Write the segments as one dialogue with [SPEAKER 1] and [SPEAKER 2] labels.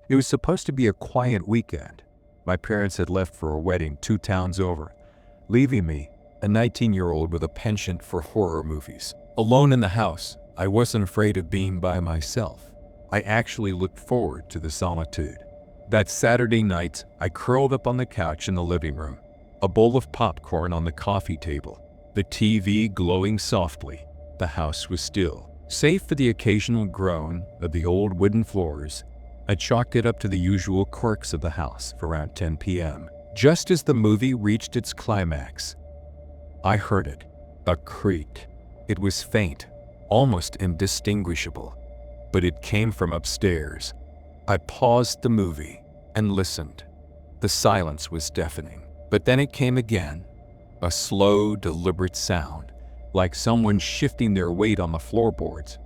[SPEAKER 1] It was supposed to be a quiet weekend. My parents had left for a wedding 2 towns over, leaving me, a 19-year-old with a penchant for horror movies, alone in the house. I wasn't afraid of being by myself. I actually looked forward to the solitude. That Saturday night, I curled up on the couch in the living room, a bowl of popcorn on the coffee table, the TV glowing softly. The house was still, save for the occasional groan of the old wooden floors. I chalked it up to the usual quirks of the house for around 10 p.m. Just as the movie reached its climax, I heard it, a creak. It was faint, almost indistinguishable, but it came from upstairs. I paused the movie and listened. The silence was deafening, but then it came again, a slow, deliberate sound, like someone shifting their weight on the floorboards.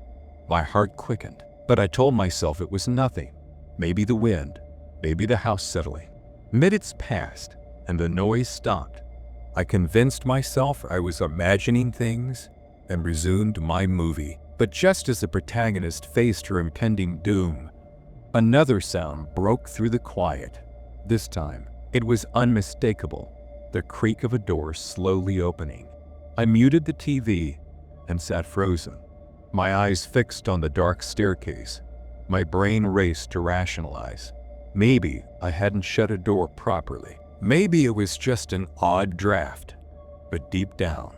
[SPEAKER 1] My heart quickened, but I told myself it was nothing. Maybe the wind, maybe the house settling. Minutes passed, and the noise stopped. I convinced myself I was imagining things and resumed my movie. But just as the protagonist faced her impending doom, another sound broke through the quiet. This time, it was unmistakable, the creak of a door slowly opening. I muted the TV and sat frozen, my eyes fixed on the dark staircase. My brain raced to rationalize. Maybe I hadn't shut a door properly. Maybe it was just an odd draft. But deep down,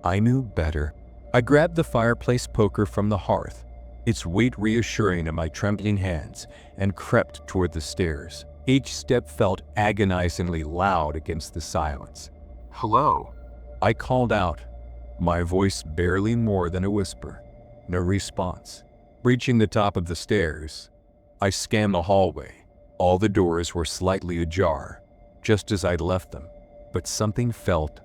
[SPEAKER 1] I knew better. I grabbed the fireplace poker from the hearth, its weight reassuring in my trembling hands, and crept toward the stairs. Each step felt agonizingly loud against the silence. "Hello," I called out, my voice barely more than a whisper. No response. Reaching the top of the stairs, I scanned the hallway. All the doors were slightly ajar, just as I'd left them, but something felt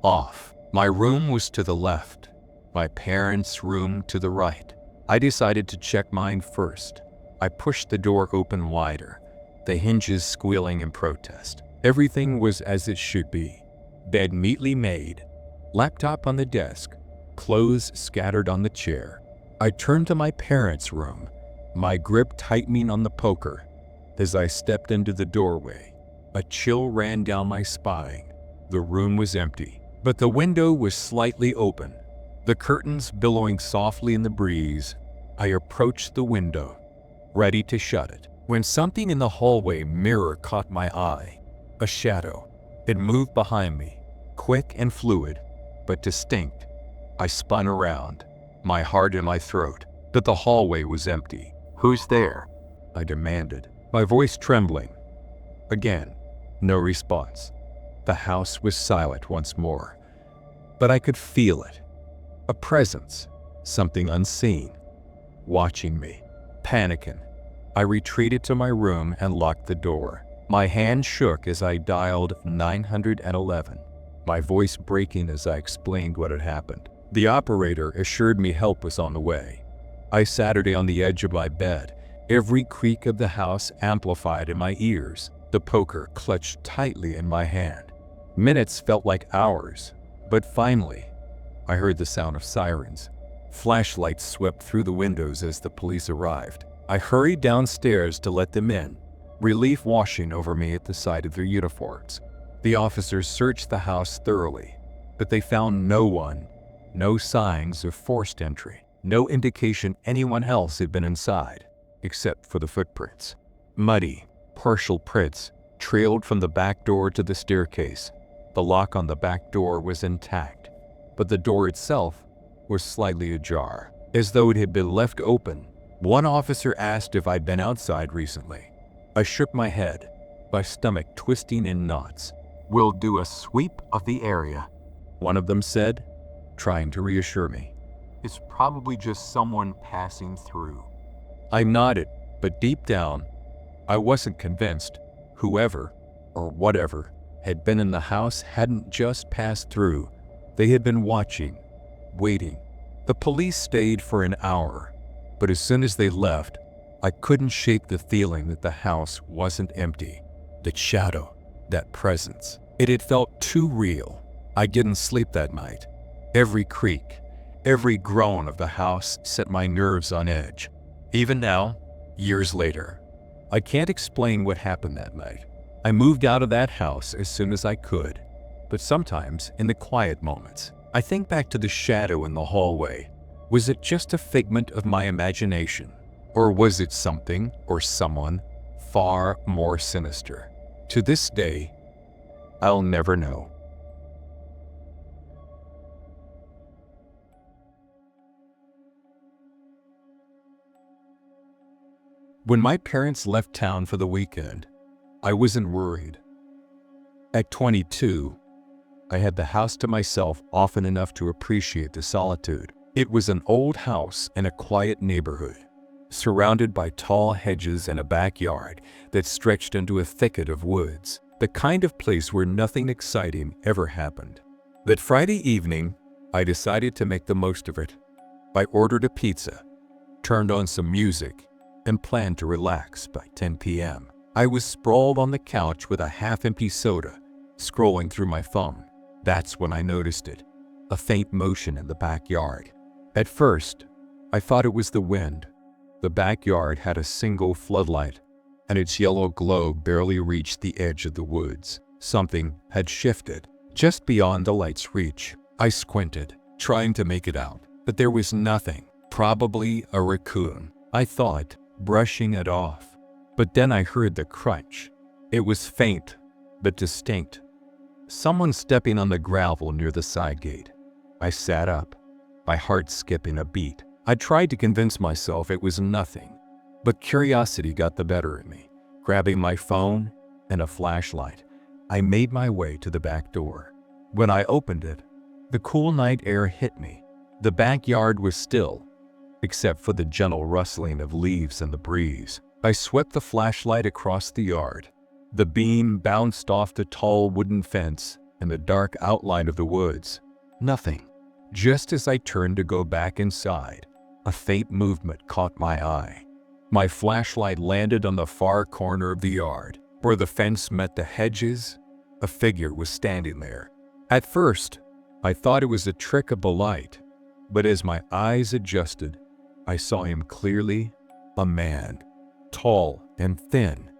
[SPEAKER 1] off. My room was to the left, my parents' room to the right. I decided to check mine first. I pushed the door open wider, the hinges squealing in protest. Everything was as it should be. Bed neatly made, laptop on the desk, clothes scattered on the chair. I turned to my parents' room, my grip tightening on the poker. As I stepped into the doorway, a chill ran down my spine. The room was empty, but the window was slightly open, the curtains billowing softly in the breeze. I approached the window, ready to shut it, when something in the hallway mirror caught my eye. A shadow. It moved behind me, quick and fluid, but distinct. I spun around, my heart in my throat, but the hallway was empty. "Who's there?" I demanded, my voice trembling. Again, no response. The house was silent once more, but I could feel it. A presence, something unseen, watching me. Panicking, I retreated to my room and locked the door. My hand shook as I dialed 911, my voice breaking as I explained what had happened. The operator assured me help was on the way. I sat on the edge of my bed, every creak of the house amplified in my ears, the poker clutched tightly in my hand. Minutes felt like hours, but finally, I heard the sound of sirens. Flashlights swept through the windows as the police arrived. I hurried downstairs to let them in, relief washing over me at the sight of their uniforms. The officers searched the house thoroughly, but they found no one, no signs of forced entry, no indication anyone else had been inside, except for the footprints. Muddy, partial prints trailed from the back door to the staircase. The lock on the back door was intact, but the door itself was slightly ajar, as though it had been left open. One officer asked if I'd been outside recently. I shook my head, my stomach twisting in knots. "We'll do a sweep of the area," one of them said, trying to reassure me. "It's probably just someone passing through." I nodded, but deep down, I wasn't convinced. Whoever, or whatever, had been in the house hadn't just passed through. They had been watching, waiting. The police stayed for an hour, but as soon as they left, I couldn't shake the feeling that the house wasn't empty. That shadow, that presence, it had felt too real. I didn't sleep that night. Every creak, every groan of the house set my nerves on edge. Even now, years later, I can't explain what happened that night. I moved out of that house as soon as I could, but sometimes in the quiet moments, I think back to the shadow in the hallway. Was it just a figment of my imagination? Or was it something or someone far more sinister? To this day, I'll never know. When my parents left town for the weekend, I wasn't worried. At 22, I had the house to myself often enough to appreciate the solitude. It was an old house in a quiet neighborhood, surrounded by tall hedges and a backyard that stretched into a thicket of woods, the kind of place where nothing exciting ever happened. That Friday evening, I decided to make the most of it. I ordered a pizza, turned on some music, and planned to relax by 10 p.m. I was sprawled on the couch with a half-empty soda, scrolling through my phone. That's when I noticed it, a faint motion in the backyard. At first, I thought it was the wind. The backyard had a single floodlight, and its yellow glow barely reached the edge of the woods. Something had shifted just beyond the light's reach. I squinted, trying to make it out, but there was nothing. Probably a raccoon, I thought, brushing it off. But then I heard the crunch. It was faint, but distinct. Someone stepping on the gravel near the side gate. I sat up, my heart skipping a beat. I tried to convince myself it was nothing, but curiosity got the better of me. Grabbing my phone and a flashlight, I made my way to the back door. When I opened it, the cool night air hit me. The backyard was still, except for the gentle rustling of leaves in the breeze. I swept the flashlight across the yard. The beam bounced off the tall wooden fence and the dark outline of the woods. Nothing. Just as I turned to go back inside, a faint movement caught my eye. My flashlight landed on the far corner of the yard. Where the fence met the hedges, a figure was standing there. At first, I thought it was a trick of the light, but as my eyes adjusted, I saw him clearly. A man, tall and thin,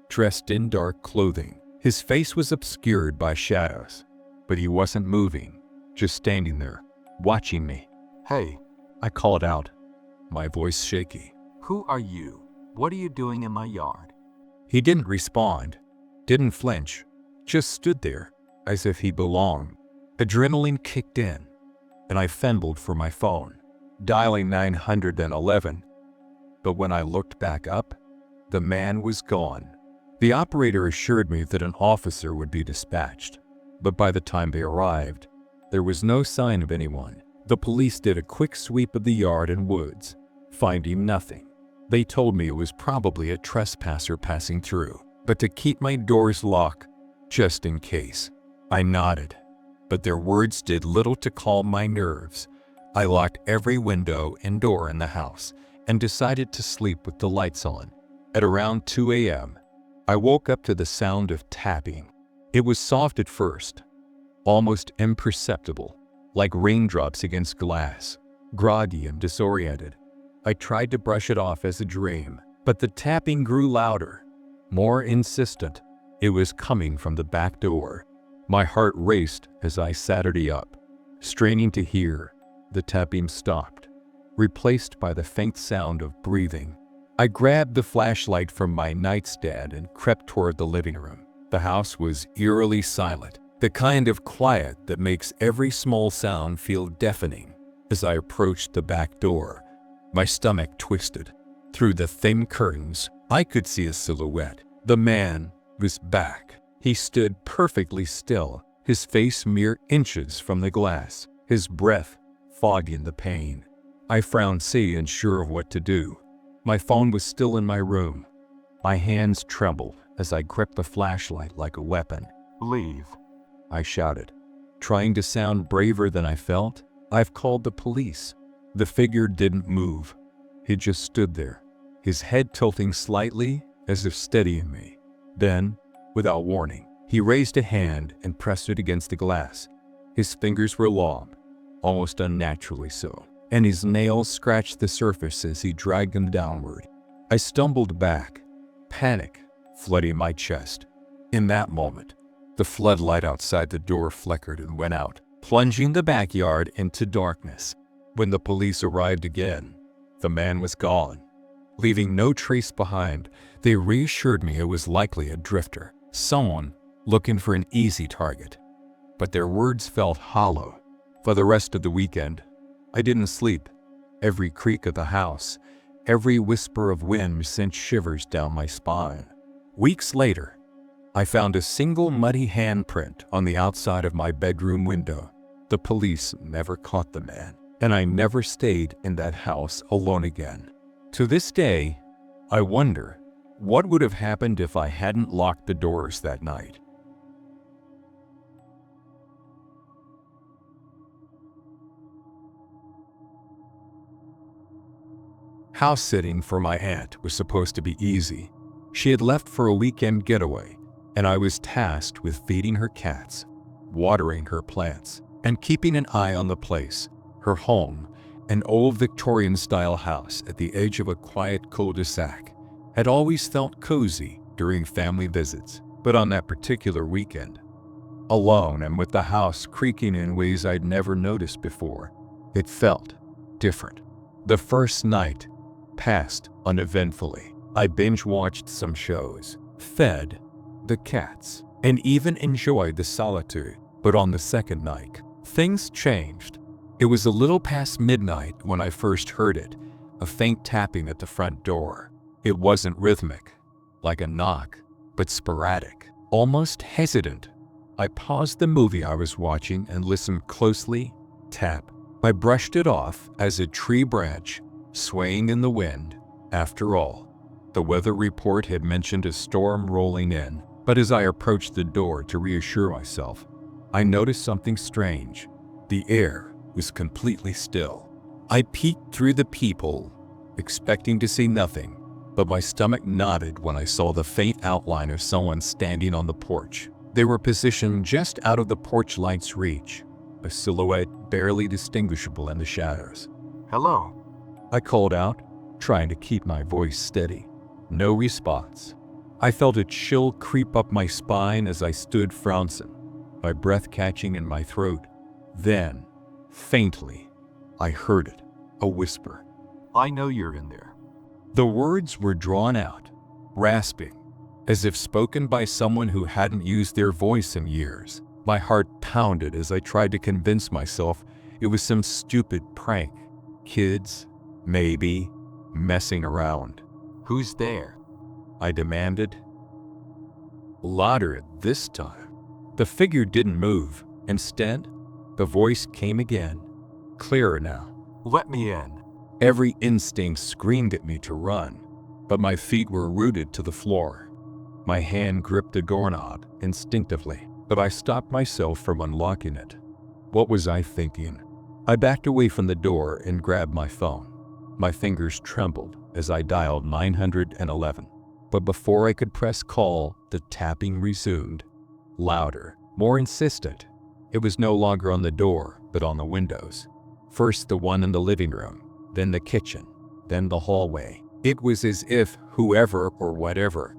[SPEAKER 1] dressed in dark clothing. His face was obscured by shadows, but he wasn't moving, just standing there, watching me. "Hey," I called out, my voice shaky. "Who are you? What are you doing in my yard?" He didn't respond, didn't flinch, just stood there, as if he belonged. Adrenaline kicked in, and I fumbled for my phone, dialing 911. But when I looked back up, the man was gone. The operator assured me that an officer would be dispatched, but by the time they arrived, there was no sign of anyone. The police did a quick sweep of the yard and woods, finding nothing. They told me it was probably a trespasser passing through, but to keep my doors locked, just in case. I nodded, but their words did little to calm my nerves. I locked every window and door in the house and decided to sleep with the lights on. At around 2 a.m., I woke up to the sound of tapping. It was soft at first, almost imperceptible, like raindrops against glass. Groggy and disoriented, I tried to brush it off as a dream, but the tapping grew louder, more insistent. It was coming from the back door. My heart raced as I sat up, straining to hear. The tapping stopped, replaced by the faint sound of breathing. I grabbed the flashlight from my nightstand and crept toward the living room. The house was eerily silent, the kind of quiet that makes every small sound feel deafening. As I approached the back door, my stomach twisted. Through the thin curtains, I could see a silhouette. The man was back. He stood perfectly still, his face mere inches from the glass, his breath foggy in the pain. I frowned, unsure of what to do. My phone was still in my room. My hands trembled as I gripped the flashlight like a weapon. "Leave," I shouted, trying to sound braver than I felt. "I've called the police." The figure didn't move. He just stood there, his head tilting slightly as if steadying me. Then, without warning, he raised a hand and pressed it against the glass. His fingers were long, almost unnaturally so, and his nails scratched the surface as he dragged them downward. I stumbled back, panic flooding my chest. In that moment, the floodlight outside the door flickered and went out, plunging the backyard into darkness. When the police arrived again, the man was gone. Leaving no trace behind, they reassured me it was likely a drifter, someone looking for an easy target. But their words felt hollow. For the rest of the weekend, I didn't sleep. Every creak of the house, every whisper of wind sent shivers down my spine. Weeks later, I found a single muddy handprint on the outside of my bedroom window. The police never caught the man, and I never stayed in that house alone again. To this day, I wonder what would have happened if I hadn't locked the doors that night. House sitting for my aunt was supposed to be easy. She had left for a weekend getaway, and I was tasked with feeding her cats, watering her plants, and keeping an eye on the place. Her home, an old Victorian-style house at the edge of a quiet cul-de-sac, had always felt cozy during family visits. But on that particular weekend, alone and with the house creaking in ways I'd never noticed before, it felt different. The first night passed uneventfully. I binge-watched some shows, fed the cats, and even enjoyed the solitude. But on the second night, things changed. It was a little past midnight when I first heard it, a faint tapping at the front door. It wasn't rhythmic, like a knock, but sporadic, almost hesitant. I paused the movie I was watching and listened closely. Tap. I brushed it off as a tree branch swaying in the wind. After all, the weather report had mentioned a storm rolling in, but as I approached the door to reassure myself, I noticed something strange. The air was completely still. I peeked through the peephole, expecting to see nothing, but my stomach knotted when I saw the faint outline of someone standing on the porch. They were positioned just out of the porch light's reach, a silhouette barely distinguishable in the shadows. "Hello," I called out, trying to keep my voice steady. No response. I felt a chill creep up my spine as I stood frozen, my breath catching in my throat. Then, faintly, I heard it, a whisper. "I know you're in there." The words were drawn out, rasping, as if spoken by someone who hadn't used their voice in years. My heart pounded as I tried to convince myself it was some stupid prank. Kids, maybe, messing around. "Who's there?" I demanded. Louder this time. The figure didn't move. Instead, the voice came again, clearer now. "Let me in." Every instinct screamed at me to run, but my feet were rooted to the floor. My hand gripped the doorknob instinctively, but I stopped myself from unlocking it. What was I thinking? I backed away from the door and grabbed my phone. My fingers trembled as I dialed 911. But before I could press call, the tapping resumed. Louder, more insistent. It was no longer on the door, but on the windows. First the one in the living room, then the kitchen, then the hallway. It was as if whoever or whatever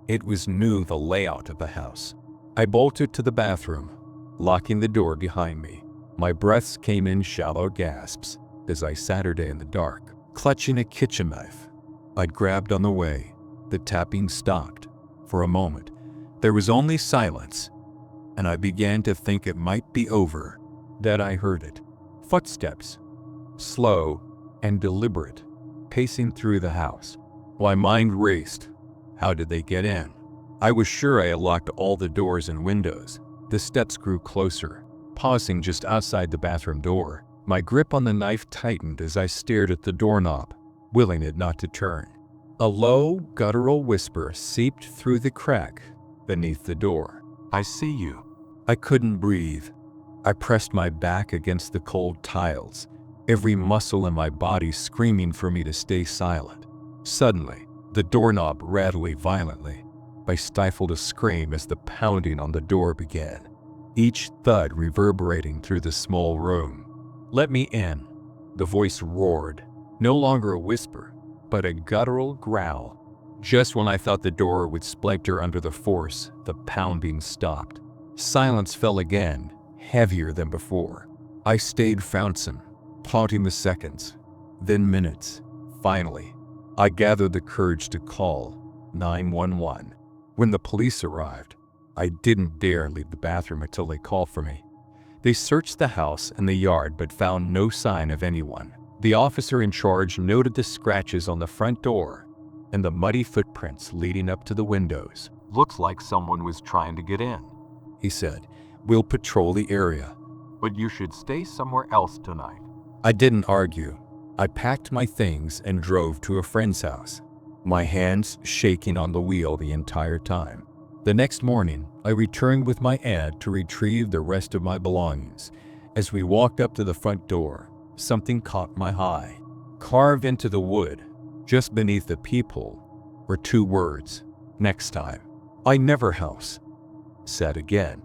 [SPEAKER 1] it was knew the layout of the house. I bolted to the bathroom, locking the door behind me. My breaths came in shallow gasps as I sat there in the dark, clutching a kitchen knife I'd grabbed on the way. The tapping stopped. For a moment, there was only silence, and I began to think it might be over. Then I heard it. Footsteps, slow and deliberate, pacing through the house. My mind raced. How did they get in? I was sure I had locked all the doors and windows. The steps grew closer, pausing just outside the bathroom door. My grip on the knife tightened as I stared at the doorknob, willing it not to turn. A low, guttural whisper seeped through the crack beneath the door. "I see you." I couldn't breathe. I pressed my back against the cold tiles, every muscle in my body screaming for me to stay silent. Suddenly, the doorknob rattled violently. I stifled a scream as the pounding on the door began, each thud reverberating through the small room. "Let me in," the voice roared, no longer a whisper, but a guttural growl. Just when I thought the door would splinter under the force, the pounding stopped. Silence fell again, heavier than before. I stayed frozen, counting the seconds, then minutes. Finally, I gathered the courage to call 911. When the police arrived, I didn't dare leave the bathroom until they called for me. They searched the house and the yard but found no sign of anyone. The officer in charge noted the scratches on the front door and the muddy footprints leading up to the windows.
[SPEAKER 2] "Looks like someone was trying to get in,"
[SPEAKER 1] he said. "We'll patrol the area,
[SPEAKER 2] "but you should stay somewhere else tonight."
[SPEAKER 1] I didn't argue. I packed my things and drove to a friend's house, my hands shaking on the wheel the entire time. The next morning, I returned with my aunt to retrieve the rest of my belongings. As we walked up to the front door, something caught my eye. Carved into the wood, just beneath the peephole, were two words: "Next time." I never house said again.